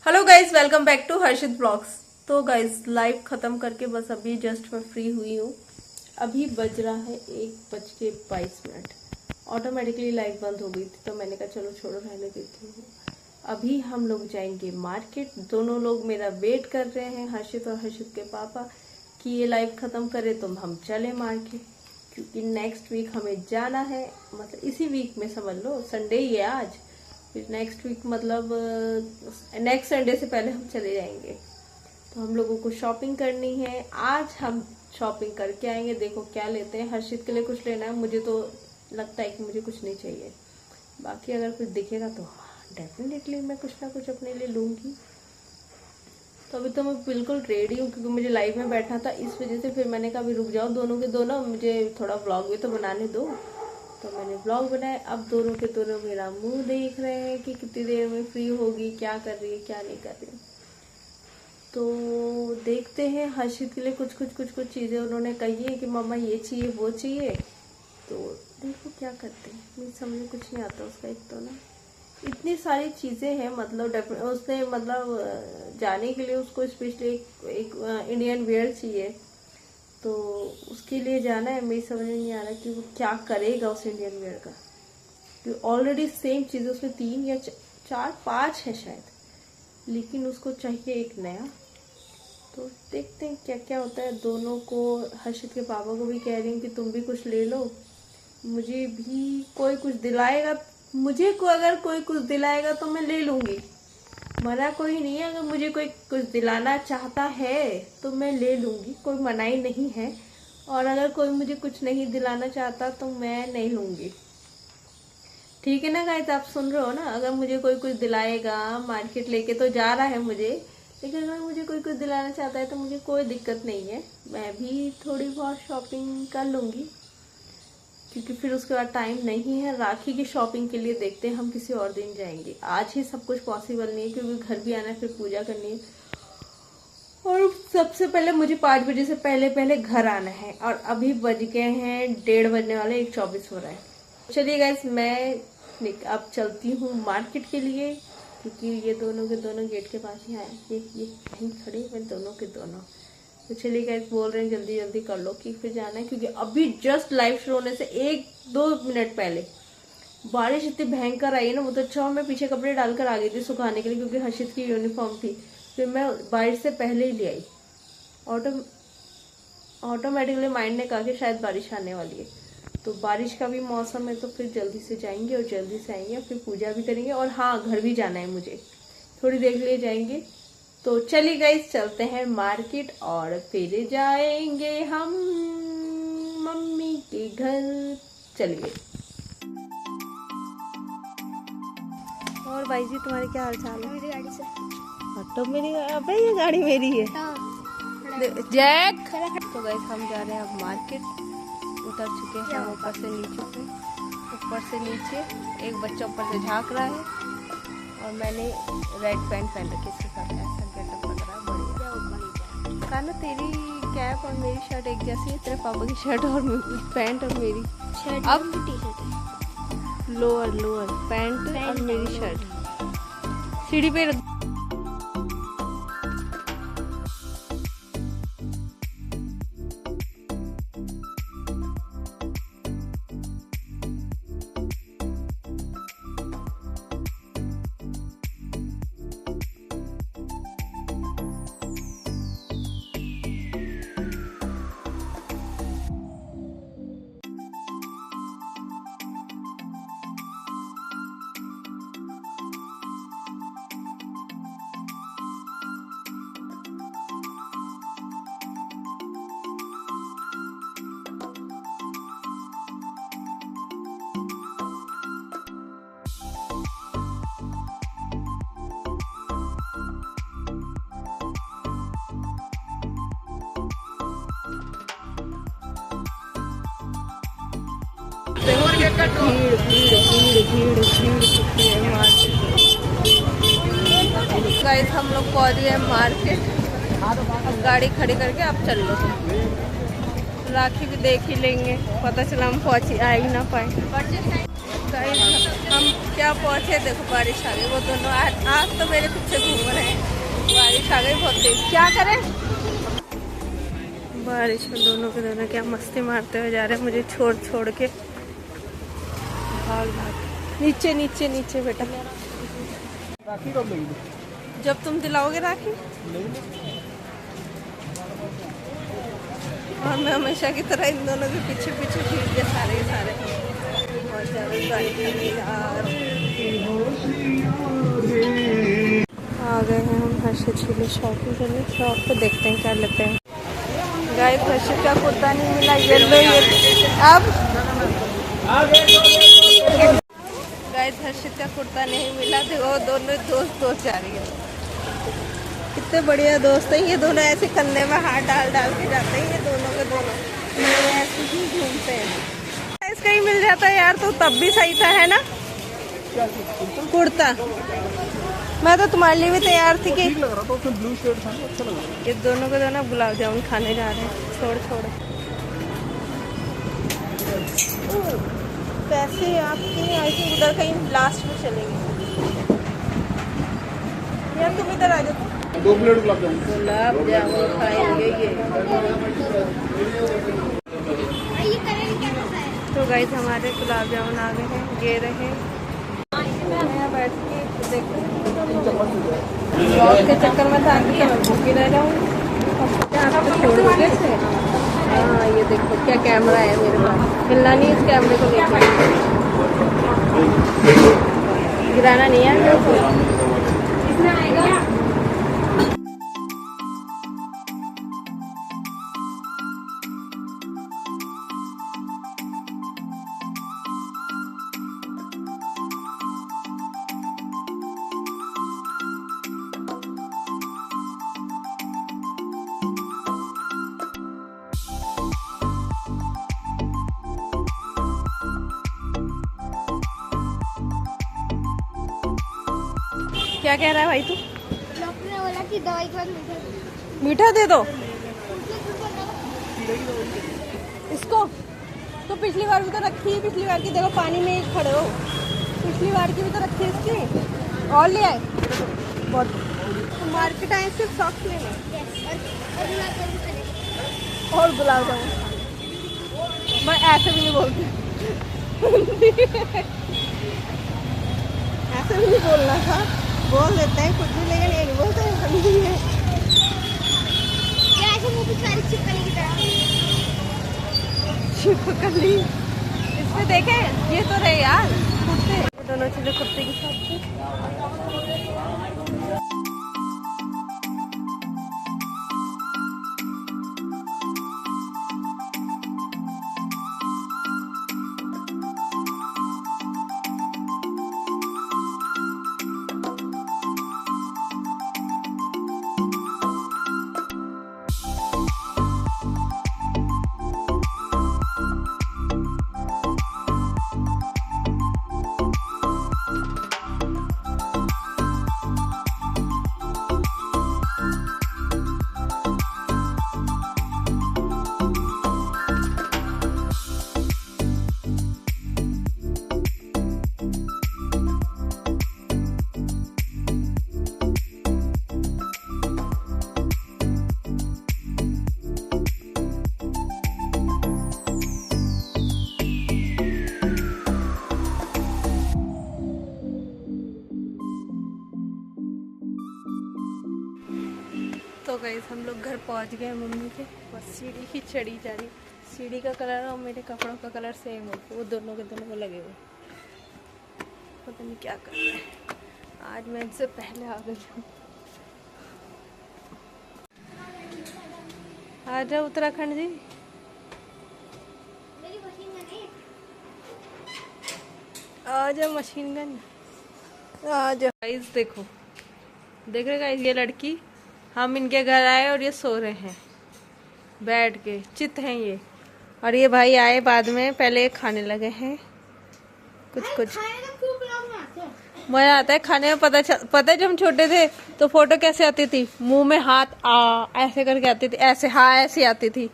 Hello guys, welcome back to Harshit blogs. तो guys live खत्म करके बस अभी जस्ट मैं फ्री हुई हूँ। अभी बज रहा है 1:22। ऑटोमेटिकली लाइव बंद हो गई थी तो मैंने कहा चलो छोड़ो, रहने देती हूँ। अभी हम लोग जाएंगे मार्केट। दोनों लोग मेरा वेट कर रहे हैं, हर्षित और हर्षित के पापा, कि ये लाइव खत्म करे तो हम चले मार्केट, क्योंकि नेक्स्ट वीक हमें जाना है। मतलब इसी वीक में समझ लो, संडे ही है आज। फिर नेक्स्ट वीक मतलब नेक्स्ट संडे से पहले हम चले जाएंगे। तो हम लोगों को शॉपिंग करनी है। आज हम शॉपिंग करके आएंगे। देखो क्या लेते हैं। हर्षित के लिए कुछ लेना है, मुझे तो लगता है कि मुझे कुछ नहीं चाहिए। बाकी अगर कुछ दिखेगा तो डेफिनेटली मैं कुछ ना कुछ अपने लिए लूँगी। तो अभी तो मैं बिल्कुल रेडी हूँ, क्योंकि मुझे लाइव में बैठना था, इस वजह से फिर मैंने कहा अभी रुक जाओ दोनों के दोनों, मुझे थोड़ा व्लॉग भी तो बनाने दो। तो मैंने ब्लॉग बनाया। अब दोनों के दोनों मेरा मुंह देख रहे हैं कि कितनी देर में फ्री होगी, क्या कर रही है क्या नहीं कर रही। तो देखते हैं। हर्षित के लिए कुछ चीज़ें उन्होंने कही है कि मम्मा ये चाहिए वो चाहिए। तो देखो क्या करते हैं। मुझे समझ में कुछ नहीं आता उसका। एक तो ना इतनी सारी चीज़ें हैं, मतलब उसने मतलब जाने के लिए उसको स्पेशली एक इंडियन वेयर चाहिए। तो उसके लिए जाना है। मेरी समझ में नहीं आ रहा कि वो क्या करेगा उस इंडियन वेयर का, क्योंकि ऑलरेडी सेम चीज़ उसमें 3 या 4 5 है शायद, लेकिन उसको चाहिए एक नया। तो देखते हैं क्या क्या होता है। दोनों को, हर्षित के पापा को भी कह रही हूँ कि तुम भी कुछ ले लो। मुझे भी कोई कुछ दिलाएगा, अगर कोई कुछ दिलाएगा तो मैं ले लूँगी। मना कोई नहीं है। अगर मुझे कोई कुछ दिलाना चाहता है तो मैं ले लूँगी, कोई मनाही नहीं है। और अगर कोई मुझे कुछ नहीं दिलाना चाहता तो मैं नहीं लूँगी। ठीक है ना गाइस, आप सुन रहे हो ना। अगर मुझे कोई कुछ दिलाएगा, मार्केट लेके तो जा रहा है मुझे, लेकिन अगर मुझे कोई कुछ दिलाना चाहता है तो मुझे कोई दिक्कत नहीं है। मैं भी थोड़ी बहुत शॉपिंग कर लूँगी, क्योंकि फिर उसके बाद टाइम नहीं है। राखी की शॉपिंग के लिए देखते हैं, हम किसी और दिन जाएंगे। आज ही सब कुछ पॉसिबल नहीं है, क्योंकि घर भी आना है, फिर पूजा करनी है, और सबसे पहले मुझे 5 बजे से पहले घर आना है। और अभी बज गए हैं 1:30 बजने वाले, 1:24 हो रहा है। चलिए गाइस, मैं अब चलती हूँ मार्केट के लिए, क्योंकि ये दोनों के दोनों गेट के पास ही आए। ये कहीं खड़े हैं दोनों के दोनों। तो चलिए गाइस, बोल रहे हैं जल्दी जल्दी कर लो कि फिर जाना है, क्योंकि अभी जस्ट लाइव शुरू होने से 1-2 मिनट पहले बारिश इतनी भयंकर आई है ना। वो तो अच्छा मैं पीछे कपड़े डालकर आ गई थी सुखाने के लिए, क्योंकि हर्षित की यूनिफॉर्म थी। फिर मैं बारिश से पहले ही ले आई। ऑटोमेटिकली माइंड ने कहा कि शायद बारिश आने वाली है। तो बारिश का भी मौसम है, तो फिर जल्दी से जाएंगे और जल्दी से आएंगे, फिर पूजा भी करेंगे। और हाँ, घर भी जाना है मुझे, थोड़ी देर के लिए जाएंगे। तो चलिए गाइस, चलते हैं मार्केट और फिर जाएंगे हम मम्मी के घर। चलिए। और भाई जी, तुम्हारे क्या हाल चाल है? मेरी गाड़ी से हटो मेरी। अबे ये गाड़ी मेरी है। जैक। तो गाइस, हम जा रहे हैं अब मार्केट। उतर चुके हैं हम ऊपर से नीचे पे। ऊपर से नीचे एक बच्चा ऊपर से झांक रहा है, और मैंने रेड पैंट पहन रखी। इसके साथ ऐसा गेटअप लग रहा है बढ़िया। काना, तेरी कैप और मेरी शर्ट एक जैसी है। तेरे पापा की शर्ट और पैंट और मेरी शर्ट अब टी शर्ट है। लोअर पैंट और मेरी शर्ट सीढ़ी पे रख। गाइस, हम लोग पहुंच गए मार्केट। गाड़ी खड़ी करके आप चल लो। राखी भी देख ही लेंगे, पता चला हम पहुंच आ ही ना पाए। गाइस, हम क्या पहुंचे, देखो बारिश आ गई। वो दोनों आज तो मेरे पीछे घूम रहे हैं। बारिश आ गई बहुत तेज, क्या करें। बारिश में दोनों के दोनों क्या मस्ती मारते हुए जा रहे हैं, मुझे छोड़ छोड़ के। भाग भाग नीचे नीचे नीचे बेटा। राखी कब लगेगी? जब तुम दिलाओगे राखी। और मैं हमेशा की तरह इन दोनों के पीछे पीछे फिर गए सारे के सारे। बहुत ज़्यादा यार। आ गए हैं हम हर्षित के लिए शॉपिंग करने। शॉप पे देखते हैं क्या लेते हैं। गाइस हर्षित का कुर्ता नहीं मिला, ये लो ये। अब गाइस हर्षित का कुर्ता नहीं मिला, देखो दोनों दोस्त जा रही है। कितने बढ़िया दोस्त हैं ये दोनों, ऐसे कंधे में हाथ डाल डाल के जाते हैं ये दोनों के दोनों, ऐसे ही घूमते हैं। इसका ही मिल जाता है यार तो तब भी सही था, है ना कुर्ता। मैं तो तुम्हारे लिए भी तैयार थी कि ठीक लग रहा था, उसमें ब्लू शर्ट था, अच्छा लग रहा ये दोनों को दोनों गुलाब जामुन खाने जा रहे हैं। छोड़ छोड़ पैसे आपके आई थिंक उधर कहीं लास्ट में चलेंगे। यार तुम इधर आ जाओ। 2 प्लेट गुलाब जामुन। गुलाब जामुन खाएंगे ये। तो गाइस हमारे गुलाब जामुन आ गए हैं, ये रहे। मैं बैठ के देखो के चक्कर में था कि मैं भूखी रह जाऊँ। हाँ ये देखो क्या कैमरा है मेरे पास, हिलना नहीं इस कैमरे को लेकर, गिराना नहीं है मेरे को। क्या कह रहा है भाई तू? डॉक्टर ने बोला कि दवाई के बाद मीठा दे दो इसको। तो पिछली बार भी तो रखी, पिछली बार की देखो पानी में ही खड़े हो, पिछली बार की भी तो रखी इसकी। और ले आए बहुत। तो मार्केट आए सिर्फ सॉक्स लेने और गुलाब जामुन। मैं ऐसे भी नहीं बोलती ऐसे भी नहीं बोलना था, बोल देते हैं कुछ भी, लेकिन ये नहीं बोलते हैं। क्या ऐसे मुंह पे सारी चिपकली की तरह छिपकली इसमें देखे, ये तो रहे यार कुत्ते। दोनों चले कुत्ते के साथ से। तो गाइस हम लोग घर पहुंच गए मम्मी के, बस सीढ़ी ही चढ़ी जा रही। सीढ़ी का कलर और मेरे कपड़ों का कलर सेम हो, वो दोनों के दोनों को लगे हुए। पता नहीं क्या कर रहे हैं। आज मैं इनसे पहले आ गई हूँ। आ जाओ उत्तराखंड जी। आ जाओ मशीन गन, आ जाओ। गाइस देखो, देख रहे गाइस, ये लड़की, हम इनके घर आए और ये सो रहे हैं बैठ के, चित हैं ये। और ये भाई आए बाद में, पहले खाने लगे हैं कुछ कुछ। मजा आता है खाने में। पता है जब हम छोटे थे तो फोटो कैसे आती थी, मुंह में हाथ ऐसे करके आती थी, ऐसे हाँ ऐसे आती थी।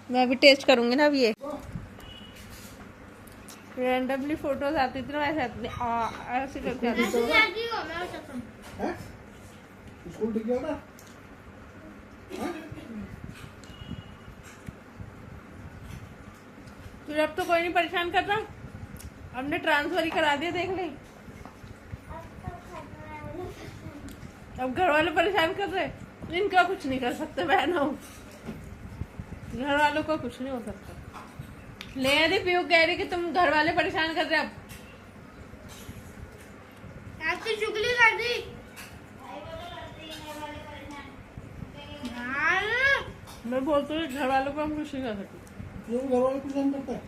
मैं भी टेस्ट करूंगी ना अब ये रैंडमली फोटोज आती थी ना, ऐसे आती थी, ऐसे करके आती थी। हैं? स्कूल ठीक है ना? फिर अब तो कोई नहीं परेशान कर रहा, हमने ट्रांसफर ही करा दिया, देख ले। अब घर वाले परेशान कर रहे, इनका कुछ नहीं कर सकते, बहन हो, घर वालों का कुछ नहीं हो सकता। ले आदि पीयू कह रही कि तुम घर वाले परेशान कर रहे, अब आपकी चुगली कर दी। मैं बोलती हूँ घर वालों को हम कुछ नहीं कर सकते। क्यों घर वाले परेशान करता है?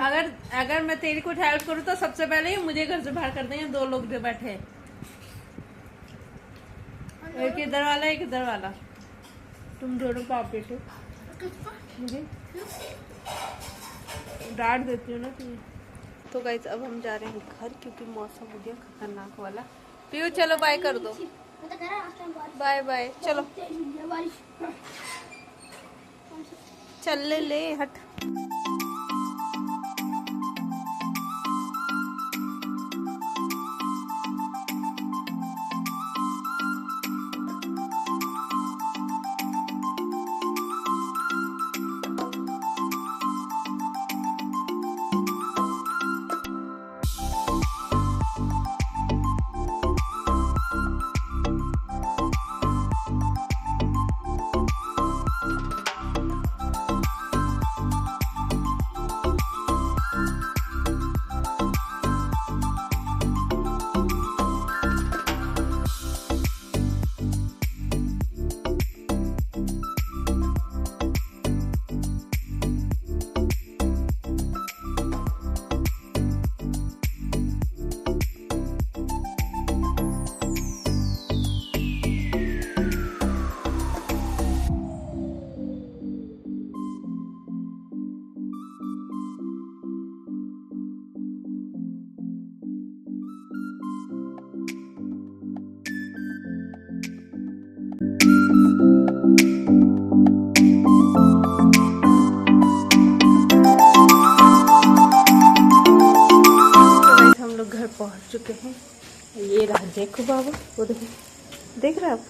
अबे अगर मैं तेरी कुछ हेल्प करूँ तो सबसे पहले ही मुझे घर से बाहर कर देंगे, 2 लोग जो बैठे हैं, एक इधर वाला एक इधर वाला, तुम दोनों बाप बेटे मुझे डांट देती हो ना तुम्हें। तो गाइस अब हम जा रहे हैं घर, क्योंकि मौसम हो गया खतरनाक वाला। पीयू चलो बाय कर दो, बाय बाय, चलो चल ले हट। पहुंच चुके हैं, ये रहा देखो बाबा, वो देखो, देख रहे आप।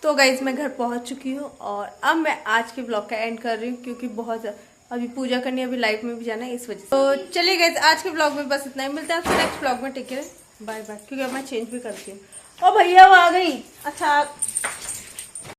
तो गाइज मैं घर पहुंच चुकी हूँ और अब मैं आज के ब्लॉग का एंड कर रही हूँ, क्योंकि बहुत अभी पूजा करनी है, अभी लाइव में भी जाना है, इस वजह से। तो चलिए गाइज आज के ब्लॉग में बस इतना ही, मिलते हैं आपसे नेक्स्ट ब्लॉग में, टेक केयर, बाय बाय। क्योंकि अब मैं चेंज भी करती हूँ। ओ भैया वो आ गई, अच्छा